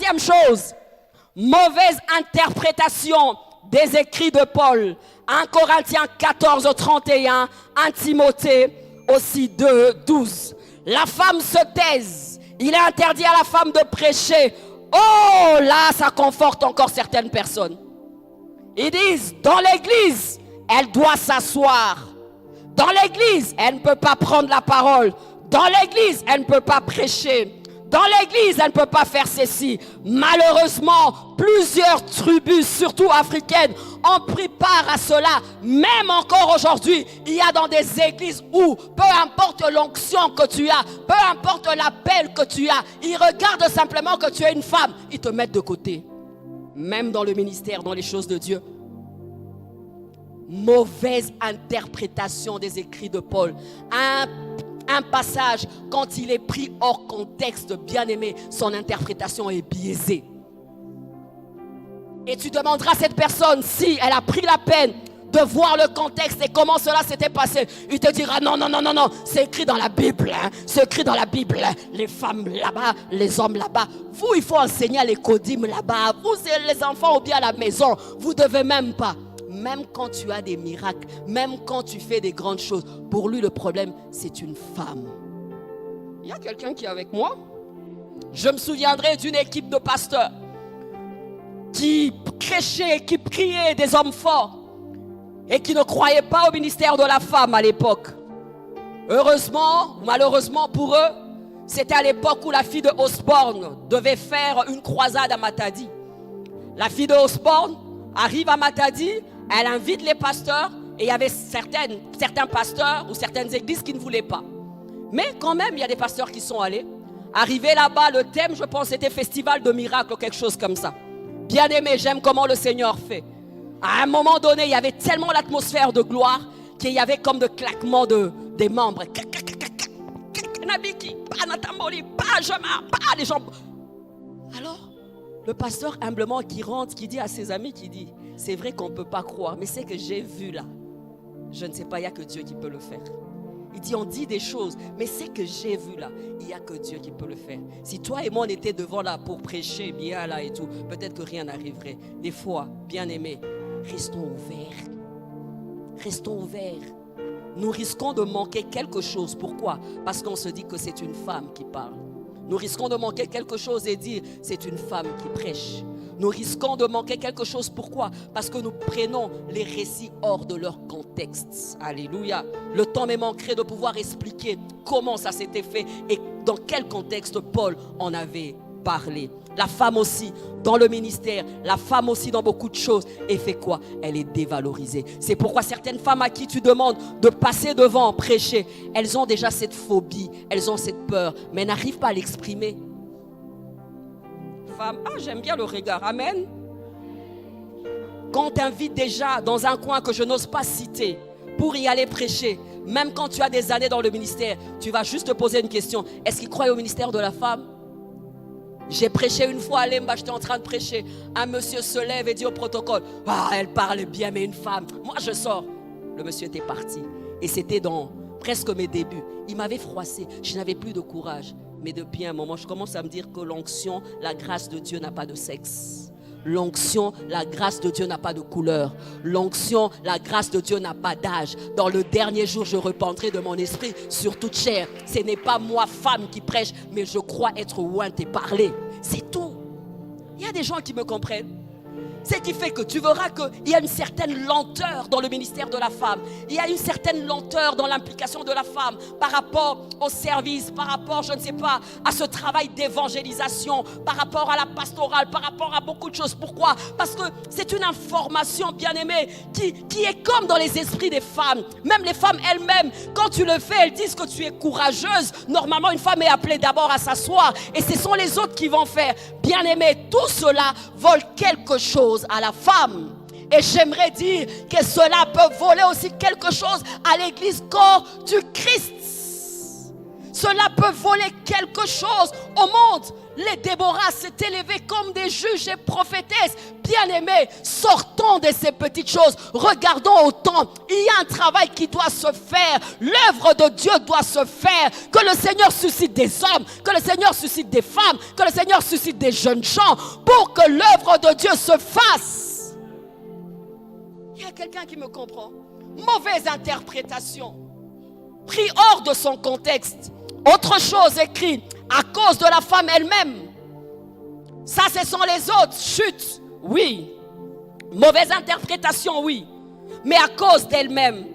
Troisième chose, mauvaise interprétation des écrits de Paul. 1 Corinthiens 14, 31, 1 Timothée aussi 2, 12. La femme se taise. Il est interdit à la femme de prêcher. Oh, là, ça conforte encore certaines personnes. Ils disent, dans l'église, elle doit s'asseoir. Dans l'église, elle ne peut pas prendre la parole. Dans l'église, elle ne peut pas prêcher. Dans l'église, elle ne peut pas faire ceci. Malheureusement, plusieurs tribus, surtout africaines, ont pris part à cela. Même encore aujourd'hui, il y a dans des églises où, peu importe l'onction que tu as, peu importe l'appel que tu as, ils regardent simplement que tu es une femme, ils te mettent de côté. Même dans le ministère, dans les choses de Dieu. Mauvaise interprétation des écrits de Paul. Un passage, quand il est pris hors contexte, bien aimé, son interprétation est biaisée. Et tu demanderas à cette personne si elle a pris la peine de voir le contexte et comment cela s'était passé. Il te dira non, c'est écrit dans la Bible. C'est écrit dans la Bible. Les femmes là-bas, les hommes là-bas. Vous, il faut enseigner à l'écodim là-bas. Vous, les enfants ou bien à la maison. Vous ne devez même pas. Même quand tu as des miracles, même quand tu fais des grandes choses, pour lui le problème, c'est une femme. Il y a quelqu'un qui est avec moi. Je me souviendrai d'une équipe de pasteurs qui prêchaient, qui priaient des hommes forts et qui ne croyaient pas au ministère de la femme à l'époque. Heureusement, ou malheureusement pour eux, c'était à l'époque où la fille de Osborne devait faire une croisade à Matadi. La fille de Osborne arrive à Matadi. Elle invite les pasteurs et il y avait certains pasteurs ou certaines églises qui ne voulaient pas. Mais quand même, il y a des pasteurs qui sont allés. Arrivé là-bas, le thème, je pense, c'était Festival de miracles ou quelque chose comme ça. Bien aimé, j'aime comment le Seigneur fait. À un moment donné, il y avait tellement l'atmosphère de gloire qu'il y avait comme de claquements des membres. Les gens. Alors, le pasteur humblement qui rentre, qui dit à ses amis, qui dit, c'est vrai qu'on ne peut pas croire, mais c'est que j'ai vu là. Je ne sais pas, il n'y a que Dieu qui peut le faire. Il dit, on dit des choses, mais c'est que j'ai vu là. Il n'y a que Dieu qui peut le faire. Si toi et moi, on était devant là pour prêcher bien là et tout, peut-être que rien n'arriverait. Des fois, bien aimés, restons ouverts. Restons ouverts. Nous risquons de manquer quelque chose. Pourquoi? Parce qu'on se dit que c'est une femme qui parle. Nous risquons de manquer quelque chose et dire c'est une femme qui prêche. Nous risquons de manquer quelque chose. Pourquoi? Parce que nous prenons les récits hors de leur contexte. Alléluia. Le temps me manquerait de pouvoir expliquer comment ça s'était fait et dans quel contexte Paul en avait parlé. La femme aussi dans le ministère, la femme aussi dans beaucoup de choses. Et fait quoi? Elle est dévalorisée. C'est pourquoi certaines femmes à qui tu demandes de passer devant, prêcher, elles ont déjà cette phobie, elles ont cette peur, mais elles n'arrivent pas à l'exprimer. Femme, j'aime bien le regard, amen. Quand on t'invite déjà dans un coin que je n'ose pas citer pour y aller prêcher, même quand tu as des années dans le ministère, tu vas juste te poser une question. Est-ce qu'ils croient au ministère de la femme? J'ai prêché une fois à Lemba, j'étais en train de prêcher. Un monsieur se lève et dit au protocole, elle parle bien, mais une femme. Moi, je sors. Le monsieur était parti. Et c'était dans presque mes débuts. Il m'avait froissé. Je n'avais plus de courage. Mais depuis un moment, je commence à me dire que l'onction, la grâce de Dieu n'a pas de sexe. L'onction, la grâce de Dieu n'a pas de couleur. L'onction, la grâce de Dieu n'a pas d'âge. Dans le dernier jour, je repenterai de mon esprit sur toute chair. Ce n'est pas moi, femme, qui prêche, mais je crois être ointe et parler. C'est tout. Il y a des gens qui me comprennent. Ce qui fait que tu verras qu'il y a une certaine lenteur dans le ministère de la femme. Il y a une certaine lenteur dans l'implication de la femme par rapport au service, par rapport, je ne sais pas, à ce travail d'évangélisation, par rapport à la pastorale, par rapport à beaucoup de choses. Pourquoi? Parce que c'est une information, bien aimée, qui est comme dans les esprits des femmes. Même les femmes elles-mêmes, quand tu le fais, elles disent que tu es courageuse. Normalement, une femme est appelée d'abord à s'asseoir et ce sont les autres qui vont faire. Bien aimé, tout cela vole quelque chose à la femme. Et j'aimerais dire que cela peut voler aussi quelque chose à l'église corps du Christ. Cela peut voler quelque chose au monde. Les Déborah s'étaient élevés comme des juges et prophétesses. Bien-aimés, sortons de ces petites choses. Regardons au temps. Il y a un travail qui doit se faire. L'œuvre de Dieu doit se faire. Que le Seigneur suscite des hommes, que le Seigneur suscite des femmes, que le Seigneur suscite des jeunes gens pour que l'œuvre de Dieu se fasse. Il y a quelqu'un qui me comprend. Mauvaise interprétation. Pris hors de son contexte. Autre chose écrit, à cause de la femme elle-même. Ça, ce sont les autres. Chut, oui. Mauvaise interprétation, oui. Mais à cause d'elle-même.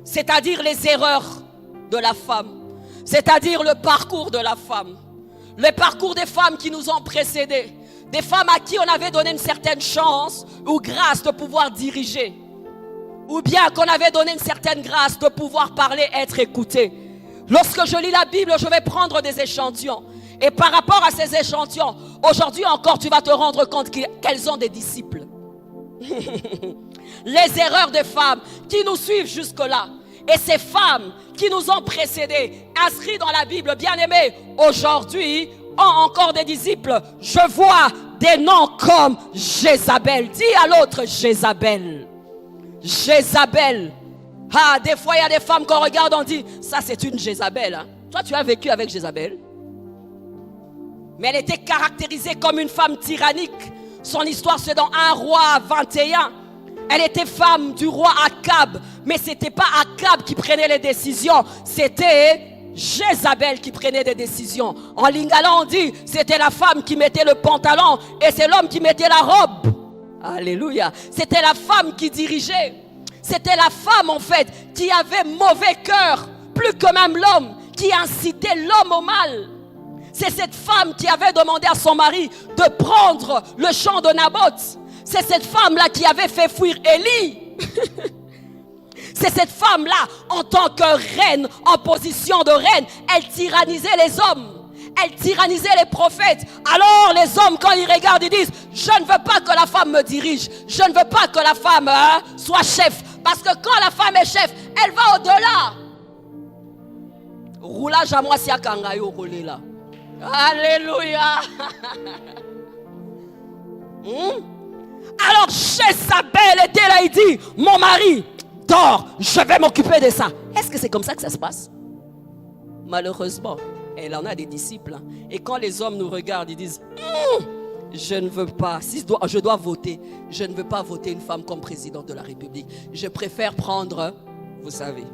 C'est-à-dire les erreurs de la femme. C'est-à-dire le parcours de la femme. Le parcours des femmes qui nous ont précédés. Des femmes à qui on avait donné une certaine chance ou grâce de pouvoir diriger. Ou bien qu'on avait donné une certaine grâce de pouvoir parler, être écouté. Lorsque je lis la Bible, je vais prendre des échantillons. Et par rapport à ces échantillons, aujourd'hui encore, tu vas te rendre compte qu'elles ont des disciples. Les erreurs des femmes qui nous suivent jusque-là. Et ces femmes qui nous ont précédés, inscrites dans la Bible, bien-aimées, aujourd'hui, ont encore des disciples. Je vois des noms comme Jézabel. Dis à l'autre Jézabel. Jézabel. Ah, des fois, il y a des femmes qu'on regarde, on dit, ça c'est une Jézabel. Hein. Toi, tu as vécu avec Jézabel. Mais elle était caractérisée comme une femme tyrannique. Son histoire, c'est dans 1 Roi 21. Elle était femme du roi Akab. Mais ce n'était pas Akab qui prenait les décisions. C'était Jézabel qui prenait des décisions. En lingala, on dit, c'était la femme qui mettait le pantalon et c'est l'homme qui mettait la robe. Alléluia. C'était la femme qui dirigeait. C'était la femme en fait qui avait mauvais cœur, plus que même l'homme, qui incitait l'homme au mal. C'est cette femme qui avait demandé à son mari de prendre le champ de Naboth. C'est cette femme-là qui avait fait fuir Élie. C'est cette femme-là, en tant que reine, en position de reine, elle tyrannisait les hommes. Elle tyrannisait les prophètes. Alors les hommes, quand ils regardent, ils disent, je ne veux pas que la femme me dirige. Je ne veux pas que la femme soit chef. Parce que quand la femme est chef, elle va au-delà. Roulage à moi si à Kangayo roulé là. Alléluia. Alors Jézabel était là, il dit, mon mari dort, je vais m'occuper de ça. Est-ce que c'est comme ça que ça se passe? Malheureusement, elle en a des disciples. Hein. Et quand les hommes nous regardent, ils disent, je ne veux pas, si je dois voter, je ne veux pas voter une femme comme présidente de la République. Je préfère prendre, vous savez.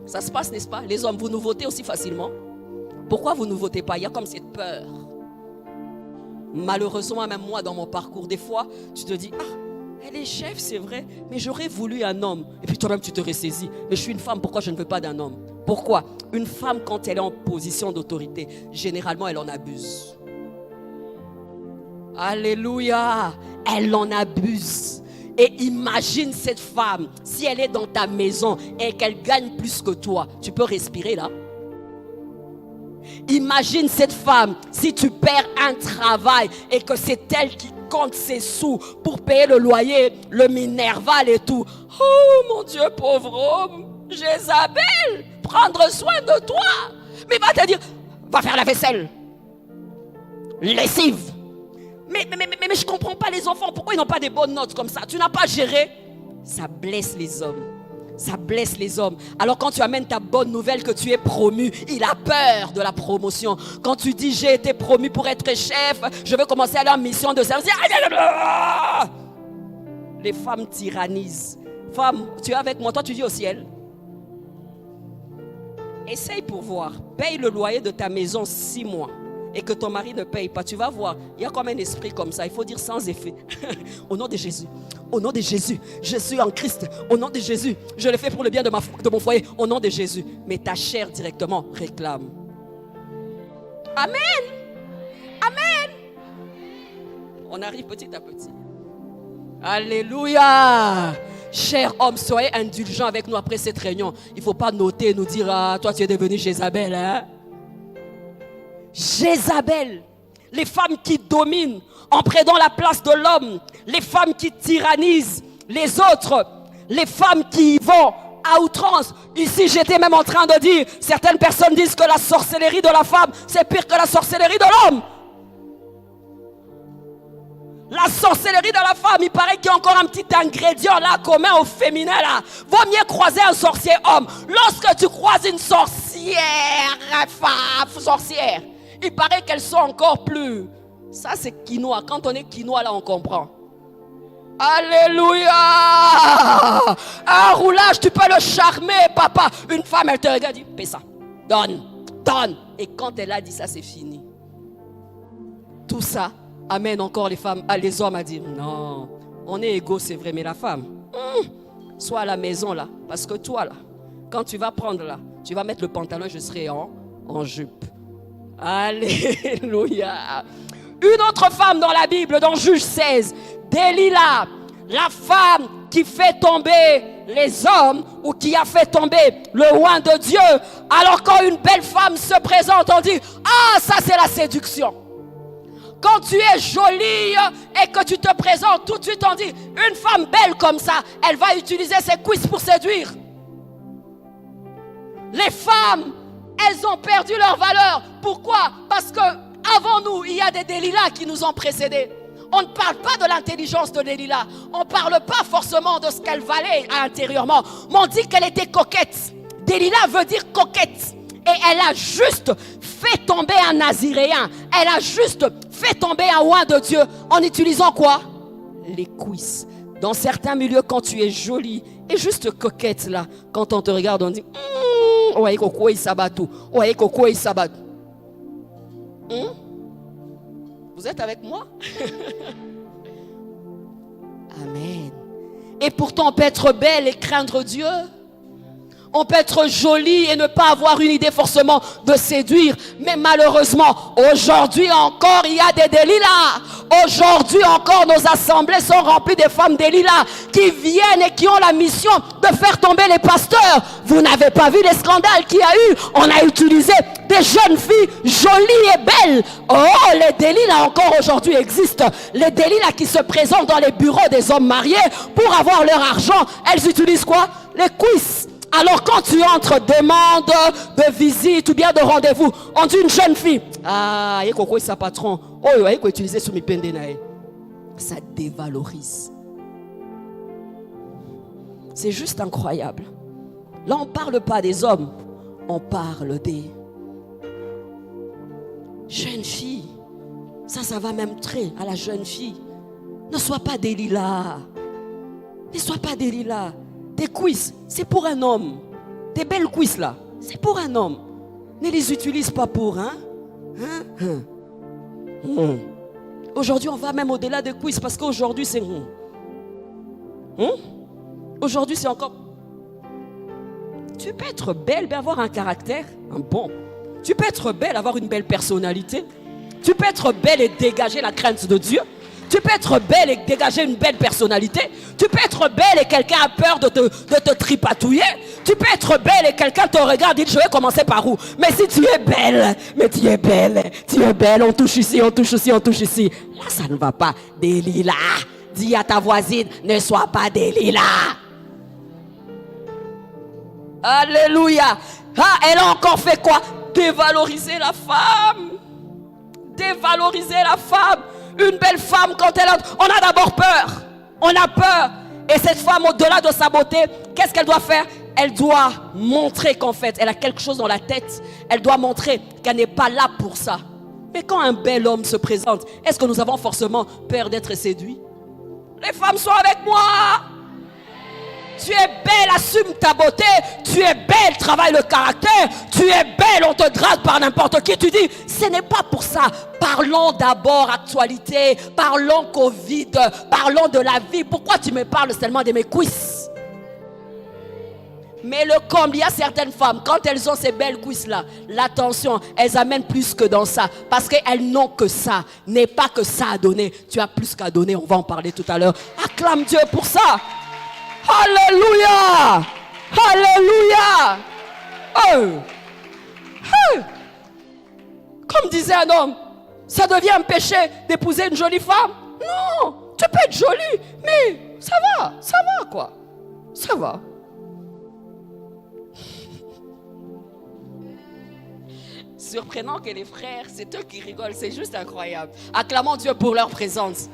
Ça se passe, n'est-ce pas? Les hommes, vous nous votez aussi facilement. Pourquoi vous ne votez pas? Il y a comme cette peur. Malheureusement, même moi, dans mon parcours, des fois, tu te dis, elle est chef, c'est vrai, mais j'aurais voulu un homme. Et puis toi-même, tu te ressaisis. Mais je suis une femme, pourquoi je ne veux pas d'un homme? Pourquoi? Une femme, quand elle est en position d'autorité, généralement, elle en abuse. Alléluia, elle en abuse. Et imagine cette femme, si elle est dans ta maison et qu'elle gagne plus que toi, tu peux respirer là? Imagine cette femme, si tu perds un travail et que c'est elle qui compte ses sous pour payer le loyer, le Minerval et tout. Oh mon Dieu, pauvre homme, Jézabel, prendre soin de toi. Mais va te dire, va faire la vaisselle, lessive. Mais je ne comprends pas les enfants, pourquoi ils n'ont pas des bonnes notes comme ça? Tu n'as pas géré. Ça blesse les hommes. Ça blesse les hommes. Alors quand tu amènes ta bonne nouvelle que tu es promu, il a peur de la promotion. Quand tu dis j'ai été promu pour être chef, je veux commencer à aller en mission de service. Les femmes tyrannisent. Femme, tu es avec moi, toi tu vis au ciel. Essaye pour voir. Paye le loyer de ta maison 6 mois. Et que ton mari ne paye pas, tu vas voir, il y a comme un esprit comme ça, il faut dire sans effet. Au nom de Jésus, au nom de Jésus, je suis en Christ, au nom de Jésus, je le fais pour le bien de mon foyer, au nom de Jésus. Mais ta chair directement réclame. Amen. Amen. On arrive petit à petit. Alléluia. Chers hommes, soyez indulgents avec nous après cette réunion. Il ne faut pas noter et nous dire, ah, toi tu es devenu Jézabel, hein? Jézabel, les femmes qui dominent en prenant la place de l'homme, les femmes qui tyrannisent les autres, les femmes qui vont à outrance. Ici, j'étais même en train de dire, certaines personnes disent que la sorcellerie de la femme, c'est pire que la sorcellerie de l'homme. La sorcellerie de la femme, il paraît qu'il y a encore un petit ingrédient là commun au féminin là. Vaut mieux croiser un sorcier homme. Lorsque tu croises une sorcière, sorcière, il paraît qu'elles sont encore plus. Ça c'est quinoa. Quand on est quinoa là, on comprend. Alléluia. Un roulage, tu peux le charmer, papa. Une femme, elle te regarde, dit, paie ça. Donne, donne. Et quand elle a dit ça, c'est fini. Tout ça amène encore les hommes à dire non, on est égaux, c'est vrai, mais la femme, sois à la maison là, parce que toi là, quand tu vas prendre là, tu vas mettre le pantalon, je serai en jupe. Alléluia. Une autre femme dans la Bible, dans Juge 16, Delilah, la femme qui fait tomber les hommes ou qui a fait tomber le oint de Dieu. Alors quand une belle femme se présente, on dit ah, ça c'est la séduction. Quand tu es jolie et que tu te présentes, tout de suite on dit, une femme belle comme ça, elle va utiliser ses cuisses pour séduire. Les femmes, elles ont perdu leur valeur. Pourquoi? Parce que avant nous, il y a des Delilah qui nous ont précédés. On ne parle pas de l'intelligence de Delilah. On ne parle pas forcément de ce qu'elle valait intérieurement. Mais on dit qu'elle était coquette. Delilah veut dire coquette. Et elle a juste fait tomber un naziréen. Elle a juste fait tomber un oint de Dieu en utilisant quoi? Les cuisses. Dans certains milieux, quand tu es jolie et juste coquette là, quand on te regarde, on dit ouais, coco, il s'abat tout. Ouais, coco, il s'abat. Vous êtes avec moi? Amen. Et pourtant, on peut être belle et craindre Dieu. On peut être joli et ne pas avoir une idée forcément de séduire. Mais malheureusement, aujourd'hui encore, il y a des Delilah. Aujourd'hui encore, nos assemblées sont remplies de femmes Delilah qui viennent et qui ont la mission de faire tomber les pasteurs. Vous n'avez pas vu les scandales qu'il y a eu? On a utilisé des jeunes filles jolies et belles. Oh, les Delilah encore aujourd'hui existent. Les Delilah qui se présentent dans les bureaux des hommes mariés pour avoir leur argent. Elles utilisent quoi? Les cuisses. Alors quand tu entres, demande de visite ou bien de rendez-vous, on dit une jeune fille, ah, il y a sa patron, oh, il y a utiliser sur mes pendenaïs. Ça dévalorise. C'est juste incroyable. Là, on ne parle pas des hommes, on parle des jeunes filles. Ça va même très à la jeune fille. Ne sois pas Delilah. Ne sois pas Delilah. Tes cuisses, c'est pour un homme. Tes belles cuisses là, c'est pour un homme. Ne les utilise pas pour Aujourd'hui, on va même au-delà des cuisses parce qu'aujourd'hui, c'est aujourd'hui, c'est encore. Tu peux être belle, mais avoir un caractère bon. Tu peux être belle, avoir une belle personnalité. Tu peux être belle et dégager la crainte de Dieu. Tu peux être belle et dégager une belle personnalité. Tu peux être belle et quelqu'un a peur de te tripatouiller. Tu peux être belle et quelqu'un te regarde et dit, je vais commencer par où? Mais si tu es belle, on touche ici, on touche ici, on touche ici. Là, ça ne va pas. Delilah, dis à ta voisine, ne sois pas Delilah. Alléluia. Ah, elle a encore fait quoi? Dévaloriser la femme. Dévaloriser la femme. Une belle femme, quand elle entre, on a d'abord peur. On a peur. Et cette femme, au-delà de sa beauté, qu'est-ce qu'elle doit faire? Elle doit montrer qu'en fait, elle a quelque chose dans la tête. Elle doit montrer qu'elle n'est pas là pour ça. Mais quand un bel homme se présente, est-ce que nous avons forcément peur d'être séduits? Les femmes sont avec moi. Tu es belle, assume ta beauté. Tu es belle, travaille le caractère. Tu es belle, on te drague par n'importe qui. Tu dis, ce n'est pas pour ça. Parlons d'abord actualité. Parlons Covid. Parlons de la vie. Pourquoi tu me parles seulement de mes cuisses? Mais le comble, il y a certaines femmes, quand elles ont ces belles cuisses-là, l'attention, elles amènent plus que dans ça. Parce qu'elles n'ont que ça. N'est pas que ça à donner. Tu as plus qu'à donner, on va en parler tout à l'heure. Acclame Dieu pour ça. Alléluia! Alléluia! Comme disait un homme, ça devient un péché d'épouser une jolie femme? Non! Tu peux être jolie, mais ça va quoi. Ça va. surprenant que les frères, c'est eux qui rigolent. C'est juste incroyable. Acclamons Dieu pour leur présence.